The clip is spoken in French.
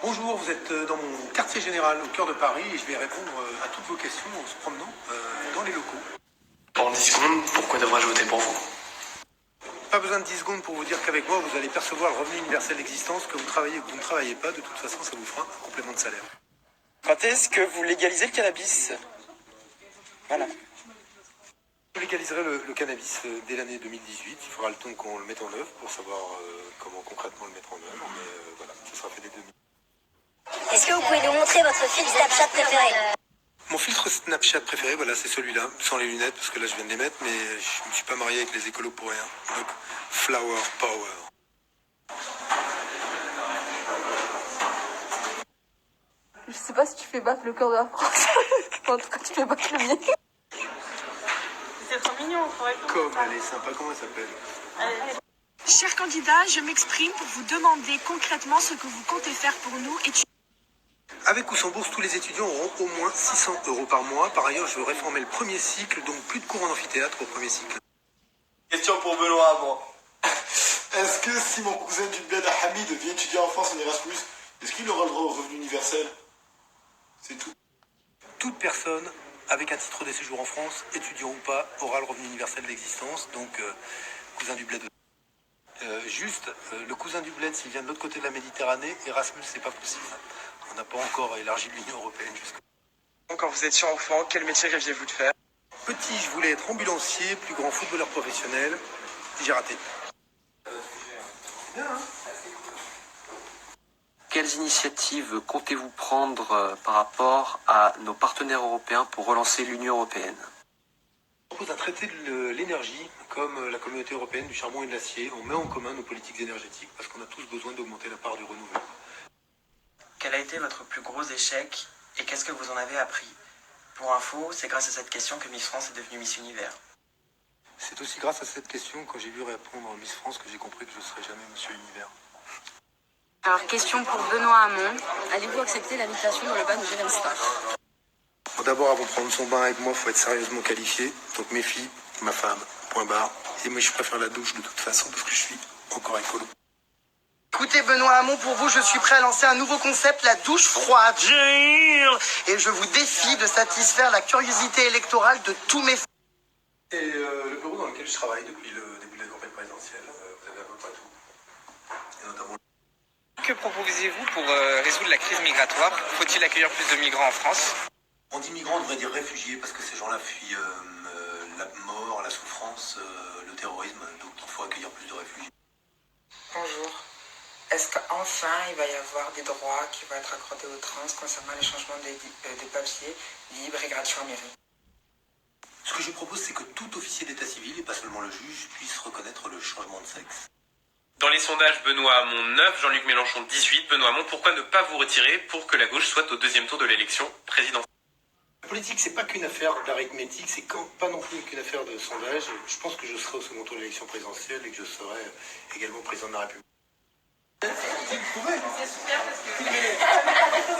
Bonjour, vous êtes dans mon quartier général au cœur de Paris et je vais répondre à toutes vos questions en se promenant dans les locaux. En 10 secondes, pourquoi devrais-je voter pour vous? Pas besoin de 10 secondes pour vous dire qu'avec moi, vous allez percevoir le revenu universel d'existence, que vous travaillez ou que vous ne travaillez pas. De toute façon, ça vous fera un complément de salaire. Quand est-ce que vous légalisez le cannabis? Voilà. Vous légaliserez le cannabis dès l'année 2018. Il faudra le temps qu'on le mette en œuvre pour savoir comment concrètement le mettre en œuvre. Mais voilà, ça sera fait dès 2018. Est-ce que vous pouvez nous montrer votre fil Snapchat préféré? Mon filtre Snapchat préféré, voilà, c'est celui-là, sans les lunettes, parce que là je viens de les mettre, mais je ne suis pas marié avec les écolos pour rien. Donc, Flower Power. Je sais pas si tu fais battre le cœur de la France. En tout cas, tu fais battre le mien. C'est trop mignon, faudrait qu'on Comme fasse ça. elle est sympa, comment elle s'appelle? Chers candidats, je m'exprime pour vous demander concrètement ce que vous comptez faire pour nous étudiants. Avec ou sans bourse, tous les étudiants auront au moins 600 € par mois. Par ailleurs, je veux réformer le premier cycle, donc plus de cours en amphithéâtre au premier cycle. Question pour Benoît Hamon. Est-ce que si mon cousin du bled Hamid vient étudier en France en Erasmus, est-ce qu'il aura le droit au revenu universel? C'est tout. Toute personne avec un titre de séjour en France, étudiant ou pas, aura le revenu universel d'existence, donc cousin du bled. Le cousin du bled, s'il vient de l'autre côté de la Méditerranée, Erasmus, c'est pas possible. On n'a pas encore élargi l'Union européenne jusqu'à... Quand vous étiez enfant, quel métier rêviez-vous de faire? Petit, je voulais être ambulancier, plus grand footballeur professionnel. J'ai raté. Quelles initiatives comptez-vous prendre par rapport à nos partenaires européens pour relancer l'Union européenne? On propose un traité de l'énergie, comme la communauté européenne du charbon et de l'acier. On met en commun nos politiques énergétiques parce qu'on a tous besoin d'augmenter la part du renouvelable. Quel a été votre plus gros échec et qu'est-ce que vous en avez appris? Pour info, c'est grâce à cette question que Miss France est devenue Miss Univers. C'est aussi grâce à cette question, quand j'ai vu répondre Miss France, que j'ai compris que je ne serai jamais Monsieur Univers. Alors, question pour Benoît Hamon. Allez-vous accepter l'invitation dans le bain de Jérém Star? Bon, d'abord, avant de prendre son bain avec moi, il faut être sérieusement qualifié. Donc mes filles, ma femme, point barre. Et moi, je préfère la douche de toute façon parce que je suis encore écolo. Écoutez Benoît Hamon, pour vous, je suis prêt à lancer un nouveau concept, la douche froide. Et je vous défie de satisfaire la curiosité électorale de tous mes... C'est le bureau dans lequel je travaille depuis le début de la campagne présidentielle. Vous avez à peu près tout. Et notamment... Que proposez-vous pour résoudre la crise migratoire? Faut-il accueillir plus de migrants en France? On dit migrants, on devrait dire réfugiés, parce que ces gens-là fuient la mort, la souffrance, le terrorisme. Donc il faut accueillir plus de réfugiés. Bonjour. Est-ce qu'enfin il va y avoir des droits qui vont être accordés aux trans concernant les changements des papiers libres et gratuits en mairie? Ce que je propose, c'est que tout officier d'état civil, et pas seulement le juge, puisse reconnaître le changement de sexe. Dans les sondages, Benoît Hamon 9, Jean-Luc Mélenchon 18. Benoît Hamon, pourquoi ne pas vous retirer pour que la gauche soit au deuxième tour de l'élection présidentielle? La politique, c'est pas qu'une affaire d'arithmétique, c'est pas non plus qu'une affaire de sondage. Je pense que je serai au second tour de l'élection présidentielle et que je serai également président de la République. C'est super parce que